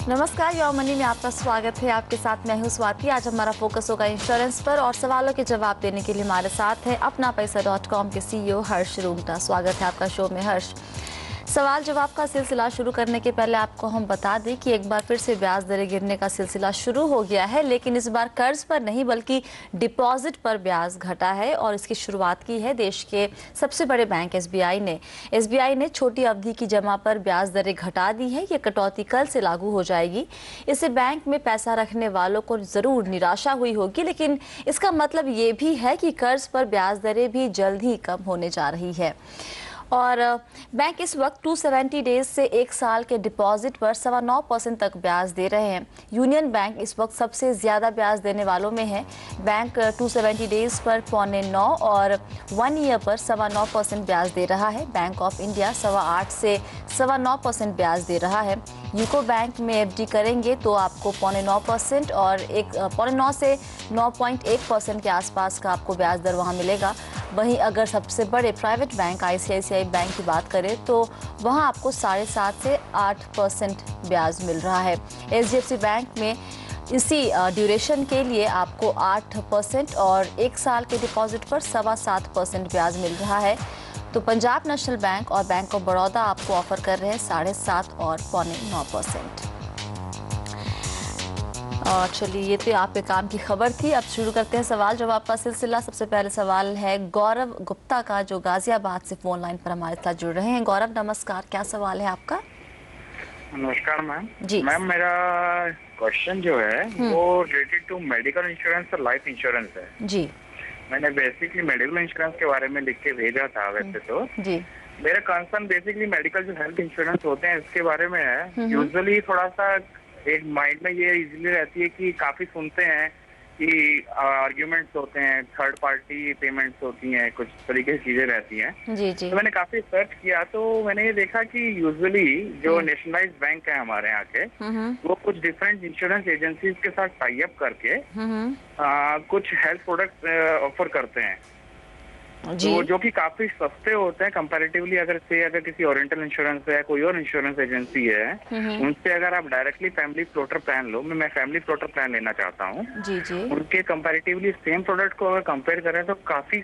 नमस्कार, your money में आपका स्वागत है। आपके साथ मैं हूं स्वाति। आज हमारा फोकस होगा इंश्योरेंस पर और सवालों के जवाब देने के लिए हमारे साथ है अपनापैसा.com के सीईओ हर्ष रूंगटा। स्वागत है आपका शो में हर्ष। सवाल जवाब का सिलसिला शुरू करने के पहले आपको हम बता दें कि एक बार फिर से ब्याज दरें गिरने का सिलसिला शुरू हो गया है, लेकिन इस बार कर्ज पर नहीं बल्कि डिपॉजिट पर ब्याज घटा है और इसकी शुरुआत की है देश के सबसे बड़े बैंक एसबीआई ने। एसबीआई ने छोटी अवधि की जमा पर ब्याज दरें घटा दी है। ये कटौती कल से लागू हो जाएगी। इससे बैंक में पैसा रखने वालों को जरूर निराशा हुई होगी, लेकिन इसका मतलब ये भी है कि कर्ज पर ब्याज दरें भी जल्द ही कम होने जा रही है। और बैंक इस वक्त 270 डेज से एक साल के डिपॉजिट पर 9.25% तक ब्याज दे रहे हैं। यूनियन बैंक इस वक्त सबसे ज़्यादा ब्याज देने वालों में है। बैंक 270 डेज पर 9.25 और 1 ईयर पर 9.25% ब्याज दे रहा है। बैंक ऑफ इंडिया 8.25 से 9.25% ब्याज दे रहा है। यूको बैंक में एफडी करेंगे तो आपको 9.25% और 9.5 से 9.1% के आसपास का आपको ब्याज दर वहाँ मिलेगा। वहीं अगर सबसे बड़े प्राइवेट बैंक आईसीआईसीआई बैंक की बात करें तो वहां आपको 7.5 से 8% ब्याज मिल रहा है। एचडीएफसी बैंक में इसी ड्यूरेशन के लिए आपको 8% और एक साल के डिपॉजिट पर 7.25% ब्याज मिल रहा है। तो पंजाब नेशनल बैंक और बैंक ऑफ बड़ौदा आपको ऑफर कर रहे हैं 7.5 और 9.25%। और चलिए, ये तो आपके काम की खबर थी। अब शुरू करते हैं सवाल जवाब का सिलसिला। सबसे पहले सवाल है गौरव गुप्ता का, जो गाजियाबाद से फोन लाइन पर हमारे साथ जुड़ रहे हैं। गौरव नमस्कार, क्या सवाल है आपका? नमस्कार मैम जी मैम, मेरा क्वेश्चन जो है वो रिलेटेड टू मेडिकल इंश्योरेंस और लाइफ इंश्योरेंस है जी। मैंने बेसिकली मेडिकल इंश्योरेंस के बारे में लिख के भेजा था। वैसे तो जी मेरा कंसर्न बेसिकली मेडिकल जो हेल्थ इंश्योरेंस होते हैं इसके बारे में है। यूजुअली थोड़ा सा एक माइंड में ये इजीली रहती है कि काफी सुनते हैं कि आर्ग्यूमेंट्स होते हैं, थर्ड पार्टी पेमेंट्स होती हैं, कुछ तरीके की चीजें रहती हैं। जी जी तो मैंने काफी सर्च किया तो मैंने ये देखा कि यूजुअली जो नेशनलाइज्ड बैंक है हमारे यहाँ के, वो कुछ डिफरेंट इंश्योरेंस एजेंसीज के साथ टाई अप करके कुछ हेल्थ प्रोडक्ट ऑफर करते हैं तो जो कि काफी सस्ते होते हैं कंपैरेटिवली। अगर किसी ओरिएंटल इंश्योरेंस है, कोई और इंश्योरेंस एजेंसी है, उनसे अगर आप डायरेक्टली फैमिली फ्लोटर प्लान लो, मैं फैमिली फ्लोटर प्लान लेना चाहता हूँ, जी जी उनके कंपैरेटिवली सेम प्रोडक्ट को अगर कंपेयर करें तो काफी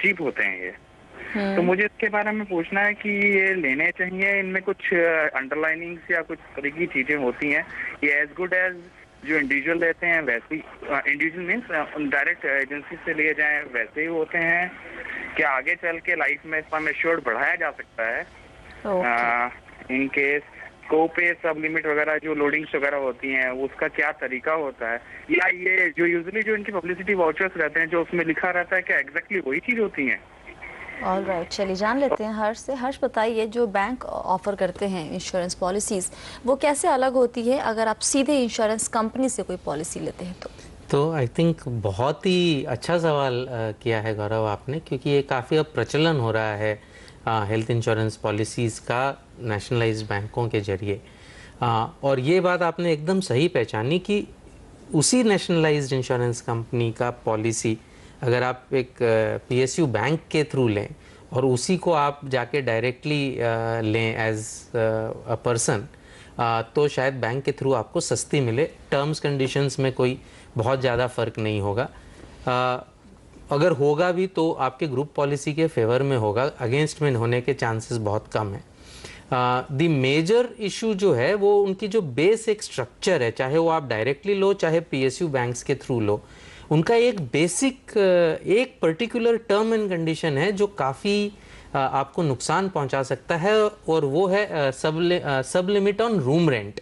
चीप होते हैं ये। तो मुझे इसके बारे में पूछना है कि ये लेने चाहिए, इनमें कुछ अंडरलाइनिंग्स या कुछ तरह की चीजें होती हैं, ये एज गुड एज जो इंडिविजुअल लेते हैं वैसे ही, इंडिविजुअल मीन्स डायरेक्ट एजेंसी से लिए जाएं वैसे ही होते हैं, क्या आगे चल के लाइफ में सम एश्योर्ड बढ़ाया जा सकता है इन केस कोपे सब लिमिट वगैरह जो लोडिंग्स वगैरह होती हैं उसका क्या तरीका होता है, या ये जो यूजुअली जो इनकी पब्लिसिटी वाउचर्स रहते हैं जो उसमें लिखा रहता है क्या एग्जैक्टली वही चीज होती है? ऑलराइट, चलिए जान लेते हैं हर्ष से। हर्ष बताइए, जो बैंक ऑफर करते हैं इंश्योरेंस पॉलिसीज, वो कैसे अलग होती है अगर आप सीधे इंश्योरेंस कंपनी से कोई पॉलिसी लेते हैं तो आई थिंक बहुत ही अच्छा सवाल किया है गौरव आपने, क्योंकि ये काफ़ी अब प्रचलन हो रहा है हेल्थ इंश्योरेंस पॉलिसीज़ का नेशनलाइज्ड बैंकों के जरिए। और ये बात आपने एकदम सही पहचानी कि उसी नेशनलाइज्ड इंश्योरेंस कंपनी का पॉलिसी अगर आप एक पीएसयू बैंक के थ्रू लें और उसी को आप जाके डायरेक्टली लें एज अ पर्सन, तो शायद बैंक के थ्रू आपको सस्ती मिले। टर्म्स कंडीशंस में कोई बहुत ज़्यादा फ़र्क नहीं होगा। अगर होगा भी तो आपके ग्रुप पॉलिसी के फेवर में होगा, अगेंस्ट में होने के चांसेस बहुत कम है। द मेजर इशू जो है वो उनकी जो बेसिक स्ट्रक्चर है, चाहे वो आप डायरेक्टली लो चाहे पीएसयू बैंक्स के थ्रू लो, उनका एक बेसिक एक पर्टिकुलर टर्म एंड कंडीशन है जो काफ़ी आपको नुकसान पहुंचा सकता है, और वो है सब लिमिट ऑन रूम रेंट।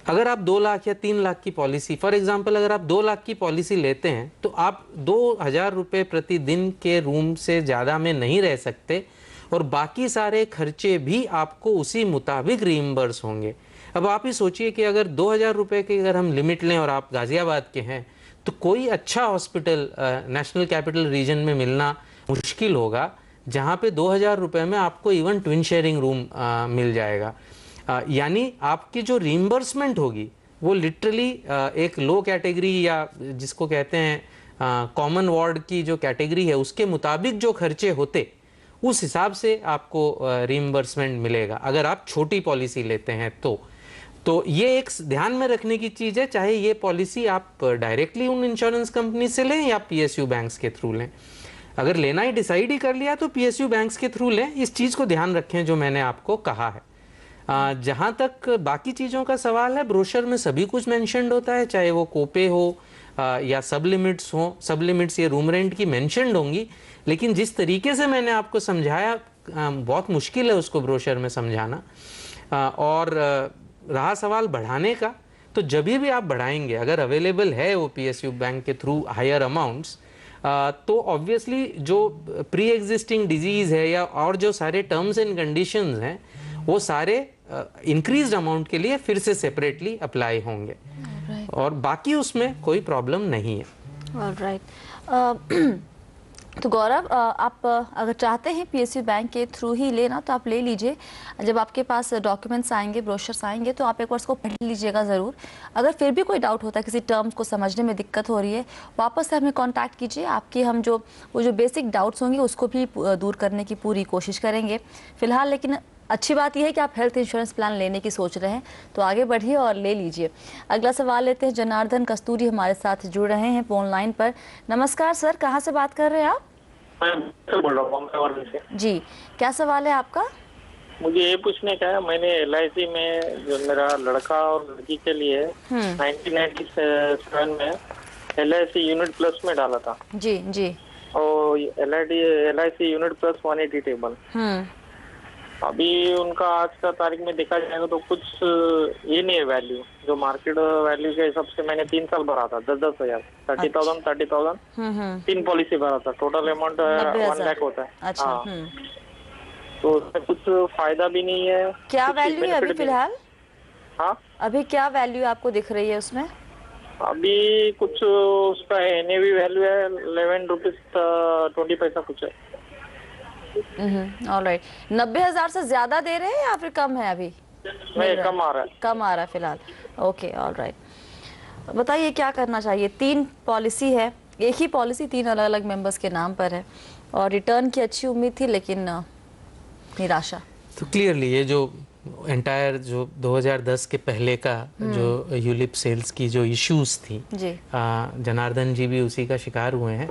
अगर आप 2 लाख या 3 लाख की पॉलिसी, फॉर एग्जांपल अगर आप 2 लाख की पॉलिसी लेते हैं तो आप 2,000 रुपये प्रतिदिन के रूम से ज़्यादा में नहीं रह सकते, और बाकी सारे खर्चे भी आपको उसी मुताबिक रीइम्बर्स होंगे। अब आप ही सोचिए कि अगर 2,000 रुपये की अगर हम लिमिट लें और आप गाजियाबाद के हैं तो कोई अच्छा हॉस्पिटल नेशनल कैपिटल रीजन में मिलना मुश्किल होगा, जहाँ पे 2,000 रुपये में आपको इवन ट्विन शेयरिंग रूम मिल जाएगा। यानी आपकी जो रीइंबर्समेंट होगी वो लिटरली एक लो कैटेगरी या जिसको कहते हैं कॉमन वार्ड की जो कैटेगरी है उसके मुताबिक जो खर्चे होते उस हिसाब से आपको रीइंबर्समेंट मिलेगा अगर आप छोटी पॉलिसी लेते हैं तो। तो ये एक ध्यान में रखने की चीज है, चाहे ये पॉलिसी आप डायरेक्टली उन इंश्योरेंस कंपनी से लें या पीएसयू बैंक्स के थ्रू लें। अगर लेना ही डिसाइड ही कर लिया तो पीएसयू बैंक्स के थ्रू लें। इस चीज को ध्यान रखें जो मैंने आपको कहा है। जहां तक बाकी चीजों का सवाल है, ब्रोशर में सभी कुछ मेंशन्ड होता है, चाहे वो कोपे हो या सब लिमिट्स हो। सब लिमिट्स ये रूम रेंट की मेंशन्ड होंगी, लेकिन जिस तरीके से मैंने आपको समझाया बहुत मुश्किल है उसको ब्रोशर में समझाना। और रहा सवाल बढ़ाने का, तो जब भी आप बढ़ाएंगे, अगर अवेलेबल है वो पीएसयू बैंक के थ्रू हायर अमाउंट्स, तो ऑब्वियसली जो प्री एग्जिस्टिंग डिजीज है या और जो सारे टर्म्स एंड कंडीशंस हैं वो सारे इंक्रीज्ड अमाउंट के लिए फिर से सेपरेटली अप्लाई होंगे। और बाकी उसमें कोई प्रॉब्लम नहीं है। ऑलराइट। तो गौरव, आप अगर चाहते हैं पीएसयू बैंक के थ्रू ही लेना तो आप ले लीजिए। जब आपके पास डॉक्यूमेंट्स आएंगे, ब्रोशर्स आएंगे, तो आप एक बार उसको पढ़ लीजिएगा ज़रूर। अगर फिर भी कोई डाउट होता है, किसी टर्म्स को समझने में दिक्कत हो रही है, वापस से हमें कांटेक्ट कीजिए। आपकी हम वो जो बेसिक डाउट्स होंगे उसको भी दूर करने की पूरी कोशिश करेंगे। फिलहाल लेकिन अच्छी बात यह है कि आप हेल्थ इंश्योरेंस प्लान लेने की सोच रहे हैं, तो आगे बढ़िए और ले लीजिए। अगला सवाल लेते हैं। जनार्दन कस्तूरी हमारे साथ जुड़ रहे हैं फोन लाइन पर। नमस्कार सर, कहाँ से बात कर रहे हैं आप? मैं बोल रहा हूँ से। जी, क्या सवाल है आपका? मुझे ये पूछने का है, मैंने LIC में जो मेरा लड़का और लड़की के लिए 1997 में LIC यूनिट प्लस में डाला था। जी जी। और LIC यूनिट प्लस 180 टेबल। अभी उनका आज का तारीख में देखा जाएगा तो कुछ ये नहीं है वैल्यू, जो मार्केट वैल्यू के हिसाब से मैंने 3 साल भरा था, 10-10 हजार, 30,000 3 पॉलिसी भरा था। टोटल अमाउंट 1 लाख होता है। अच्छा। हाँ। तो उसमें कुछ फायदा भी नहीं है। क्या वैल्यू है अभी फिलहाल? हाँ, अभी क्या वैल्यू आपको दिख रही है उसमें? अभी कुछ उसका NAV वैल्यू है 11 रुपीज 20 पैसा कुछ है। ऑलराइट। 90,000 से ज्यादा दे रहे हैं या फिर कम है अभी? नहीं, कम आ रहा है। कम आ रहा है फिलहाल। Okay, alright. बताइए क्या करना चाहिए? 3 पॉलिसी है, एक ही पॉलिसी 3 अलग अलग मेंबर्स के नाम पर है, और रिटर्न की अच्छी उम्मीद थी लेकिन निराशा। तो क्लियरली ये जो एंटायर जो 2010 के पहले का जो यूलिप सेल्स की जो इश्यूज थी, जनार्दन जी भी उसी का शिकार हुए हैं।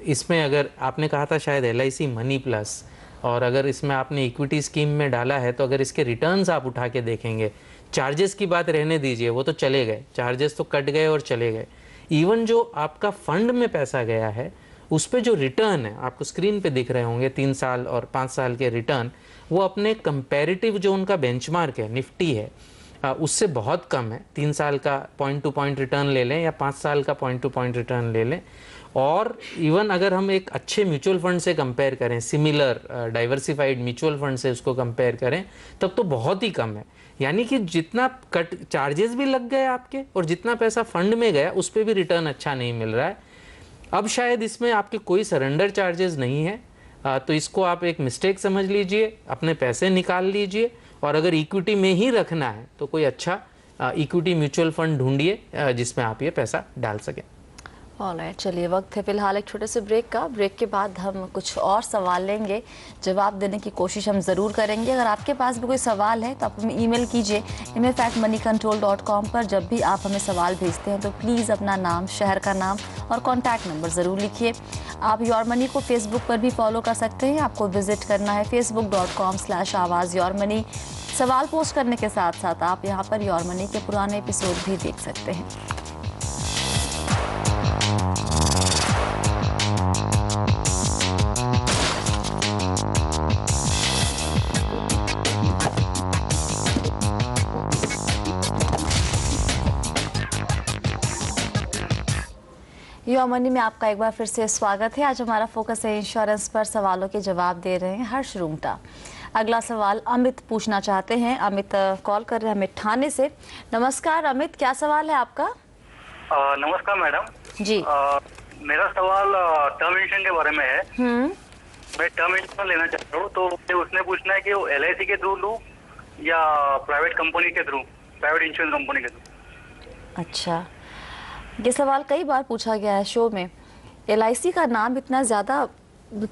इसमें अगर आपने कहा था शायद LIC मनी प्लस, और अगर इसमें आपने इक्विटी स्कीम में डाला है तो अगर इसके रिटर्न्स आप उठा के देखेंगे, चार्जेस की बात रहने दीजिए, वो तो चले गए, चार्जेस तो कट गए और चले गए। इवन जो आपका फंड में पैसा गया है उस पे जो रिटर्न है, आपको स्क्रीन पे दिख रहे होंगे 3 साल और 5 साल के रिटर्न, वो अपने कंपैरेटिव जो उनका बेंचमार्क है, निफ्टी है, उससे बहुत कम है। 3 साल का पॉइंट टू पॉइंट रिटर्न ले लें या 5 साल का पॉइंट टू पॉइंट रिटर्न ले लें, और इवन अगर हम एक अच्छे म्यूचुअल फंड से कंपेयर करें, सिमिलर डाइवर्सिफाइड म्यूचुअल फंड से उसको कंपेयर करें, तब तो बहुत ही कम है। यानी कि जितना कट चार्जेस भी लग गए आपके और जितना पैसा फंड में गया उस पर भी रिटर्न अच्छा नहीं मिल रहा है। अब शायद इसमें आपके कोई सरेंडर चार्जेस नहीं है, तो इसको आप एक मिस्टेक समझ लीजिए, अपने पैसे निकाल लीजिए, और अगर इक्विटी में ही रखना है तो कोई अच्छा इक्विटी म्यूचुअल फंड ढूंढिए जिसमें आप ये पैसा डाल सकें। ऑलराइट, चलिए वक्त है फिलहाल एक छोटे से ब्रेक का। ब्रेक के बाद हम कुछ और सवाल लेंगे, जवाब देने की कोशिश हम ज़रूर करेंगे। अगर आपके पास भी कोई सवाल है तो आप हमें ईमेल कीजिए email@moneycontrol.com पर। जब भी आप हमें सवाल भेजते हैं तो प्लीज़ अपना नाम, शहर का नाम और कॉन्टैक्ट नंबर ज़रूर लिखिए। आप योर मनी को फेसबुक पर भी फॉलो कर सकते हैं। आपको विजिट करना है facebook.com/आवाज़-योर-मनी। सवाल पोस्ट करने के साथ साथ आप यहाँ पर योर मनी के पुराने एपिसोड भी देख सकते हैं। योर मनी में आपका एक बार फिर से स्वागत है। आज हमारा फोकस है इंश्योरेंस पर। सवालों के जवाब दे रहे हैं हर्ष रूंगटा। अगला सवाल अमित पूछना चाहते हैं। अमित कॉल कर रहे हैं हमें ठाणे से। नमस्कार अमित, क्या सवाल है आपका? नमस्कार मैडम जी। मेरा सवाल टर्म इंश्योरेंस के बारे में है। मैं टर्म इंश्योरेंस लेना चाहता हूँ, तो उसने पूछना है कि वो LIC के थ्रू लूँ या प्राइवेट कंपनी के थ्रू, प्राइवेट इंश्योरेंस कंपनी के थ्रू। अच्छा, ये सवाल कई बार पूछा गया है शो में। LIC का नाम इतना ज़्यादा,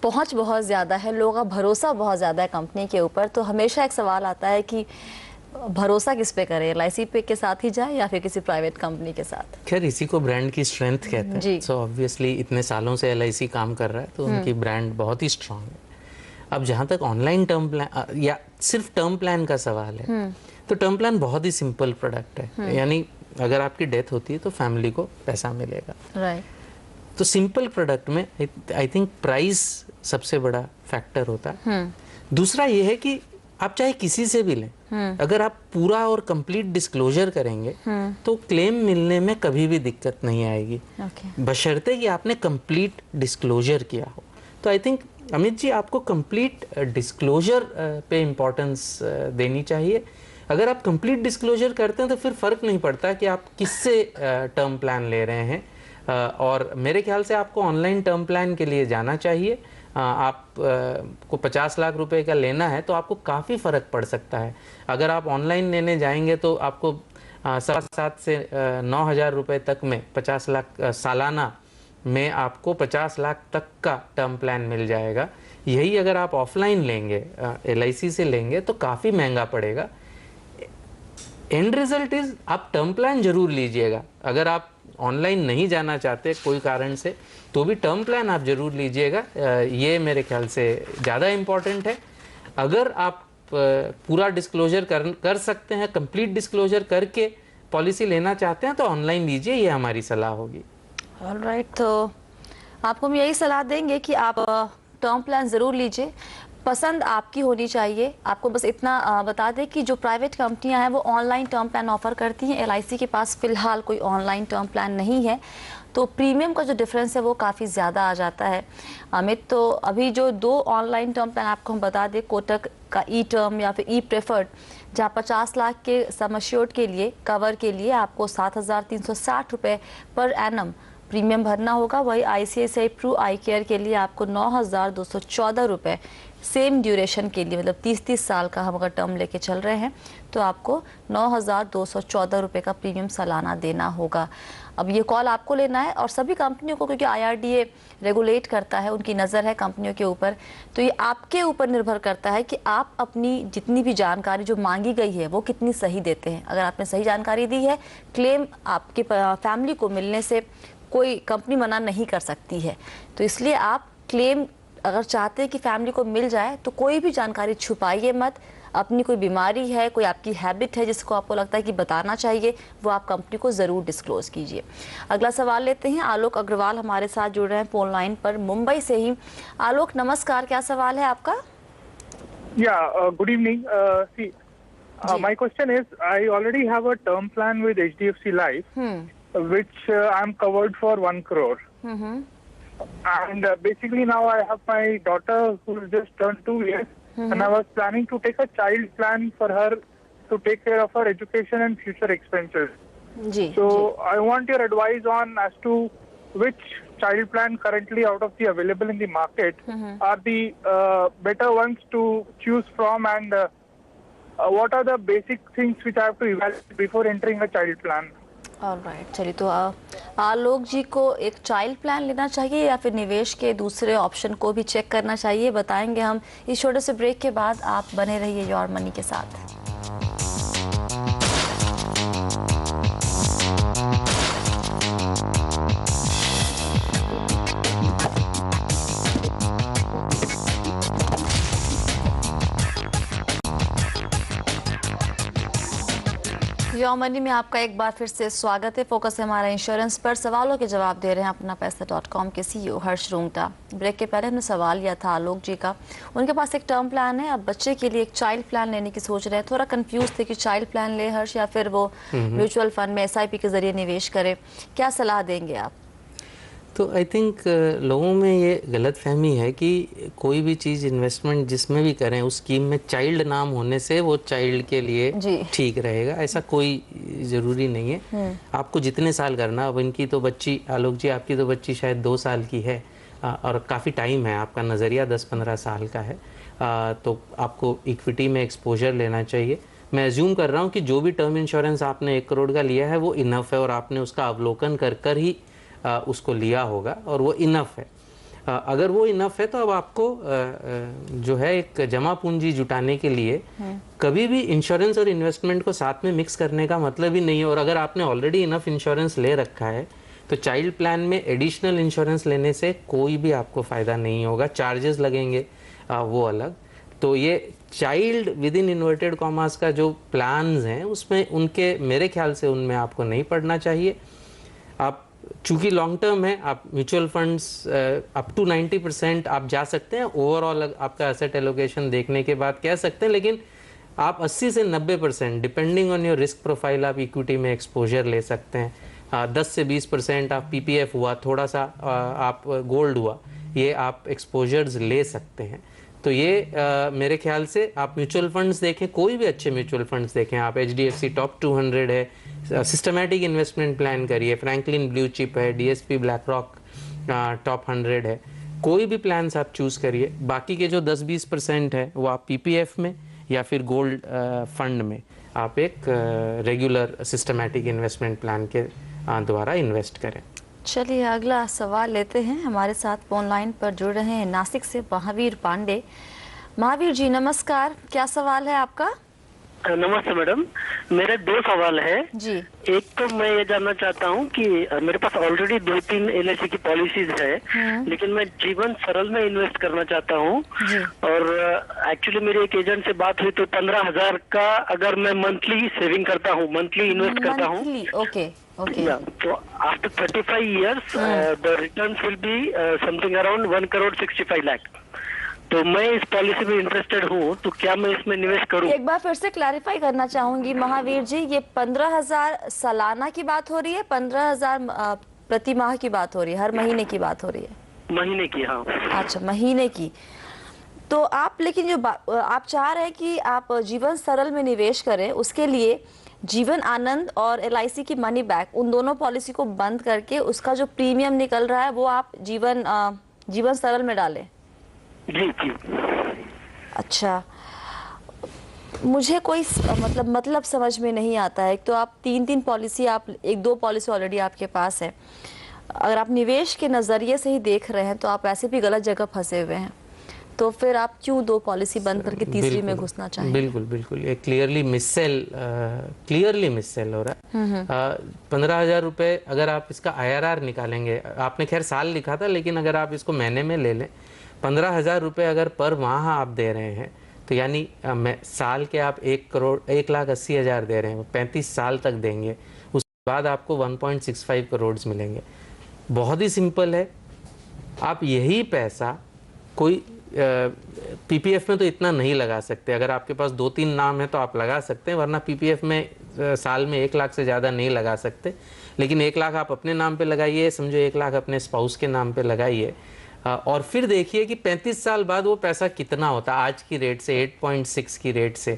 पहुंच बहुत ज़्यादा है, लोगों का भरोसा बहुत ज़्यादा है कंपनी के ऊपर, तो हमेशा एक सवाल आता है कि भरोसा किस पे करें, LIC पे के साथ ही जाए या फिर किसी प्राइवेट कंपनी के साथ? खैर इसी को ब्रांड की स्ट्रेंथ कहते हैं। सो ऑब्वियसली इतने सालों से LIC काम कर रहा है तो उनकी ब्रांड बहुत ही स्ट्रांग है। अब जहाँ तक ऑनलाइन टर्म प्लान या सिर्फ टर्म प्लान का सवाल है, तो टर्म प्लान बहुत ही सिंपल प्रोडक्ट है। यानी अगर आपकी डेथ होती है तो फैमिली को पैसा मिलेगा। राइट। तो सिंपल प्रोडक्ट में आई थिंक प्राइस सबसे बड़ा फैक्टर होता है। दूसरा ये है कि आप चाहे किसी से भी लें, अगर आप पूरा और कंप्लीट डिस्क्लोजर करेंगे तो क्लेम मिलने में कभी भी दिक्कत नहीं आएगी, बशर्ते कि आपने कंप्लीट डिस्क्लोजर किया हो। तो आई थिंक अमित जी आपको कंप्लीट डिस्क्लोजर पे इम्पोर्टेंस देनी चाहिए। अगर आप कंप्लीट डिस्क्लोजर करते हैं तो फिर फ़र्क नहीं पड़ता कि आप किससे टर्म प्लान ले रहे हैं। और मेरे ख्याल से आपको ऑनलाइन टर्म प्लान के लिए जाना चाहिए। आप को 50 लाख रुपए का लेना है तो आपको काफ़ी फ़र्क पड़ सकता है। अगर आप ऑनलाइन लेने जाएंगे तो आपको 7,500 से 9,000 रुपये तक में 50 लाख सालाना में आपको 50 लाख तक का टर्म प्लान मिल जाएगा। यही अगर आप ऑफलाइन लेंगे, LIC से लेंगे तो काफ़ी महंगा पड़ेगा। एंड रिजल्ट इज आप टर्म प्लान जरूर लीजिएगा। अगर आप ऑनलाइन नहीं जाना चाहते कोई कारण से तो भी टर्म प्लान आप जरूर लीजिएगा। ये मेरे ख्याल से ज़्यादा इम्पॉर्टेंट है। अगर आप पूरा डिस्क्लोजर कर सकते हैं, कंप्लीट डिस्क्लोजर करके पॉलिसी लेना चाहते हैं तो ऑनलाइन लीजिए, ये हमारी सलाह होगी। ऑलराइट, तो आपको हम यही सलाह देंगे कि आप टर्म प्लान ज़रूर लीजिए। पसंद आपकी होनी चाहिए। आपको बस इतना बता दें कि जो प्राइवेट कंपनियां हैं वो ऑनलाइन टर्म प्लान ऑफर करती हैं। LIC के पास फ़िलहाल कोई ऑनलाइन टर्म प्लान नहीं है, तो प्रीमियम का जो डिफरेंस है वो काफ़ी ज़्यादा आ जाता है। अमित, तो अभी जो 2 ऑनलाइन टर्म प्लान आपको हम बता दें, कोटक का E-टर्म या फिर E-प्रेफर्ड, जहाँ 50 लाख के सम एश्योर्ड के लिए कवर के लिए आपको 7,360 रुपये पर एनम प्रीमियम भरना होगा। वही ICICI प्रू आई केयर के लिए आपको 9,214 रुपये सेम ड्यूरेशन के लिए, मतलब 30-30 साल का हम अगर टर्म लेके चल रहे हैं तो आपको 9,214 रुपये का प्रीमियम सालाना देना होगा। अब ये कॉल आपको लेना है और सभी कंपनियों को, क्योंकि IRDA रेगुलेट करता है, उनकी नज़र है कंपनियों के ऊपर, तो ये आपके ऊपर निर्भर करता है कि आप अपनी जितनी भी जानकारी जो मांगी गई है वो कितनी सही देते हैं। अगर आपने सही जानकारी दी है, क्लेम आपके फैमिली को मिलने से कोई कंपनी मना नहीं कर सकती है। तो इसलिए आप क्लेम अगर चाहते हैं कि फैमिली को मिल जाए तो कोई भी जानकारी छुपाइए मत। अपनी कोई बीमारी है, कोई आपकी हैबिट है जिसको आपको लगता है कि बताना चाहिए, वो आप कंपनी को ज़रूर डिस्क्लोज कीजिए। अगला सवाल लेते हैं। आलोक अग्रवाल हमारे साथ जुड़ रहे हैं फोन लाइन पर मुंबई से ही। आलोक नमस्कार, क्या सवाल है आपका? Good evening. My question is, I already have a term plan with HDFC Life, which I'm covered for 1 crore. And basically now I have my daughter who just turned 2 years, and I was planning to take a child plan for her to take care of her education and future expenses. So I want your advice on as to which child plan currently out of the available in the market are the better ones to choose from, and what are the basic things which I have to evaluate before entering a child plan. Alright, चलिए, तो आलोक जी को एक child plan लेना चाहिए या फिर निवेश के दूसरे ऑप्शन को भी चेक करना चाहिए, बताएंगे हम इस छोटे से ब्रेक के बाद। आप बने रहिए योर मनी के साथ। योर मनी में आपका एक बार फिर से स्वागत है। फोकस है हमारा इंश्योरेंस पर। सवालों के जवाब दे रहे हैं अपना पैसा.com के CEO हर्ष रूंगटा। ब्रेक के पहले हमने सवाल लिया था आलोक जी का, उनके पास एक टर्म प्लान है, अब बच्चे के लिए एक चाइल्ड प्लान लेने की सोच रहे हैं। थोड़ा कंफ्यूज थे कि चाइल्ड प्लान ले हर्ष या फिर वो म्यूचुअल फंड में SIP के जरिए निवेश करे, क्या सलाह देंगे आप? तो आई थिंक लोगों में ये गलत फहमी है कि कोई भी चीज़ इन्वेस्टमेंट जिसमें भी करें उस स्कीम में चाइल्ड नाम होने से वो चाइल्ड के लिए ठीक रहेगा, ऐसा कोई ज़रूरी नहीं है। आपको जितने साल करना, अब इनकी तो बच्ची, आलोक जी आपकी तो बच्ची शायद 2 साल की है और काफ़ी टाइम है, आपका नज़रिया 10-15 साल का है, तो आपको इक्विटी में एक्सपोजर लेना चाहिए। मैं अज्यूम कर रहा हूँ कि जो भी टर्म इंश्योरेंस आपने 1 करोड़ का लिया है वो इनफ है और आपने उसका अवलोकन कर कर ही उसको लिया होगा और वो इनफ है। अगर वो इनफ है तो अब आपको जो है एक जमा पूंजी जुटाने के लिए कभी भी इंश्योरेंस और इन्वेस्टमेंट को साथ में मिक्स करने का मतलब ही नहीं है। और अगर आपने ऑलरेडी इनफ इंश्योरेंस ले रखा है तो चाइल्ड प्लान में एडिशनल इंश्योरेंस लेने से कोई भी आपको फ़ायदा नहीं होगा, चार्जेस लगेंगे वो अलग। तो ये child with in inverted commas का जो प्लान्स हैं उसमें उनके मेरे ख्याल से उनमें आपको नहीं पड़ना चाहिए। आप चूंकि लॉन्ग टर्म है, आप म्यूचुअल फंड्स अप टू 90% आप जा सकते हैं, ओवरऑल आपका एसेट एलोकेशन देखने के बाद कह सकते हैं, लेकिन आप 80 से 90% depending on your risk profile आप इक्विटी में एक्सपोजर ले सकते हैं। 10 से 20% आप पीपीएफ हुआ, थोड़ा सा आप गोल्ड हुआ, ये आप एक्सपोजर्स ले सकते हैं। तो ये मेरे ख्याल से आप म्यूचुअल फंड्स देखें, कोई भी अच्छे म्यूचुअल फंड्स देखें, आप HDFC टॉप 200 है, सिस्टमैटिक इन्वेस्टमेंट प्लान करिए, फ्रैंकलिन ब्लू चिप है, DSP ब्लैक रॉक टॉप 100 है, कोई भी प्लान्स आप चूज़ करिए। बाकी के जो 10-20% है वो आप PPF में या फिर गोल्ड फंड में आप एक रेगुलर सिस्टमैटिक इन्वेस्टमेंट प्लान के द्वारा इन्वेस्ट करें। चलिए अगला सवाल लेते हैं। हमारे साथ फोन लाइन पर जुड़ रहे हैं नासिक से महावीर पांडे। महावीर जी नमस्कार, क्या सवाल है आपका? नमस्ते मैडम, मेरे 2 सवाल है जी। एक तो मैं ये जानना चाहता हूँ कि मेरे पास ऑलरेडी 2-3 LIC की पॉलिसीज है, लेकिन मैं जीवन सरल में इन्वेस्ट करना चाहता हूँ। और एक्चुअली मेरे एक एजेंट से बात हुई तो 15,000 का अगर मैं मंथली सेविंग करता हूँ, मंथली इन्वेस्ट करता हूँ, ओके तो after 35 years the returns will be something around 1,65 lakh. तो मैं इस पॉलिसी में इंटरेस्टेड हूँ, तो क्या मैं इसमें निवेश करूँ? एक बार फिर से क्लैरिफाई करना चाहूंगी महावीर जी, ये 15,000 सालाना की बात हो रही है, 15,000 प्रति माह की बात हो रही है, हर महीने की बात हो रही है? महीने की, हाँ। अच्छा, महीने की। तो आप लेकिन जो आप चाह रहे हैं कि आप जीवन सरल में निवेश करें, उसके लिए जीवन आनंद और LIC की मनी बैक, उन दोनों पॉलिसी को बंद करके उसका जो प्रीमियम निकल रहा है वो आप जीवन सरल में डालें। जी जी। अच्छा, मुझे कोई मतलब समझ में नहीं आता है। एक तो आप 3 पॉलिसी, आप 1-2 पॉलिसी ऑलरेडी आपके पास है। अगर आप निवेश के नज़रिए से ही देख रहे हैं तो आप ऐसे भी गलत जगह फंसे हुए हैं, तो फिर आप क्यों 2 पॉलिसी बंद करके तीसरी में घुसना चाहें? बिल्कुल ये क्लियरली मिससेल हो रहा है। 15,000 रुपये अगर आप इसका IRR निकालेंगे, आपने खैर साल लिखा था, लेकिन अगर आप इसको महीने में ले लें, 15,000 रुपये अगर पर माह आप दे रहे हैं तो यानी साल के आप 1,80,000 दे रहे हैं, 35 साल तक देंगे, उसके बाद आपको 1.65 करोड़ मिलेंगे। बहुत ही सिंपल है। आप यही पैसा कोई PPF में तो इतना नहीं लगा सकते। अगर आपके पास 2-3 नाम है तो आप लगा सकते हैं, वरना PPF में साल में 1 लाख से ज़्यादा नहीं लगा सकते। लेकिन 1 लाख आप अपने नाम पे लगाइए, समझो 1 लाख अपने स्पाउस के नाम पे लगाइए, और फिर देखिए कि 35 साल बाद वो पैसा कितना होता है। आज की रेट से 8.6 की रेट से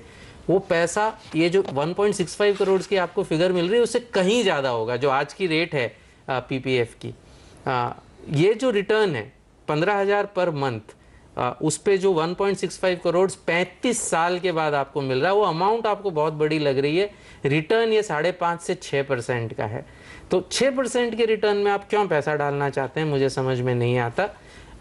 वो पैसा, ये जो 1.65 करोड़ की आपको फिगर मिल रही है उससे कहीं ज़्यादा होगा जो आज की रेट है PPF की। ये जो रिटर्न है 15,000 पर मंथ, उस पे जो 1.65 करोड़ 35 साल के बाद आपको मिल रहा है, वो अमाउंट आपको बहुत बड़ी लग रही है। रिटर्न ये 5.5 से 6% का है। तो 6% के रिटर्न में आप क्यों पैसा डालना चाहते हैं, मुझे समझ में नहीं आता।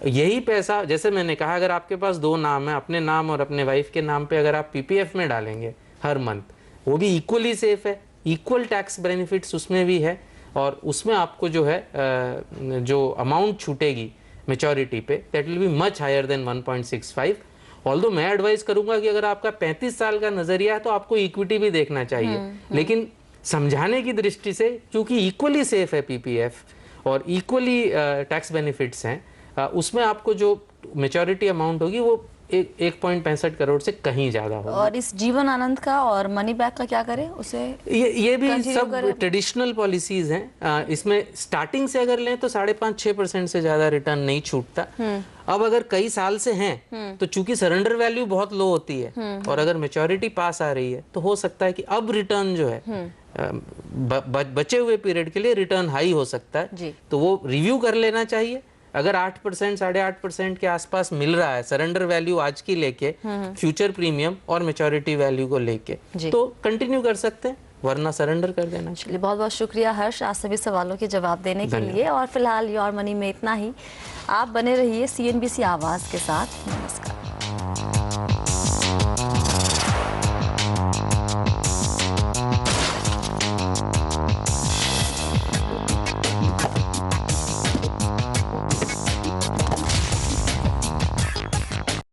यही पैसा, जैसे मैंने कहा, अगर आपके पास 2 नाम है, अपने नाम और अपने वाइफ के नाम पे, अगर आप PPF में डालेंगे हर मंथ, वो भी इक्वली सेफ है, इक्वल टैक्स बेनिफिट्स उसमें भी है, और उसमें आपको जो है जो अमाउंट छूटेगी मेच्योरिटी पे, that will be much higher than 1.65। Although मैं एडवाइस करूंगा कि अगर आपका 35 साल का नजरिया है तो आपको इक्विटी भी देखना चाहिए, लेकिन समझाने की दृष्टि से, क्योंकि इक्वली सेफ है PPF और इक्वली टैक्स बेनिफिट्स हैं, उसमें आपको जो मेच्योरिटी अमाउंट होगी वो 1.65 करोड़ से कहीं ज्यादा होगा। और इस जीवन आनंद का और मनी बैक का क्या करें? उसे ये भी सब ट्रेडिशनल पॉलिसीज हैं। इसमें स्टार्टिंग से अगर लें तो 5.5-6% से ज्यादा रिटर्न नहीं छूटता। अब अगर कई साल से हैं तो चूंकि सरेंडर वैल्यू बहुत लो होती है और अगर मेच्योरिटी पास आ रही है तो हो सकता है कि अब रिटर्न जो है बचे हुए पीरियड के लिए रिटर्न हाई हो सकता है, तो वो रिव्यू कर लेना चाहिए। अगर 8%, 8.5% के आसपास मिल रहा है सरेंडर वैल्यू आज की लेके, फ्यूचर प्रीमियम और मेच्योरिटी वैल्यू को लेके, तो कंटिन्यू कर सकते हैं। वरना सरेंडर कर देना। चलिए, बहुत बहुत शुक्रिया हर्ष आज सभी सवालों के जवाब देने के लिए। और फिलहाल योर मनी में इतना ही। आप बने रहिए CNBC आवाज़ के साथ। नमस्कार।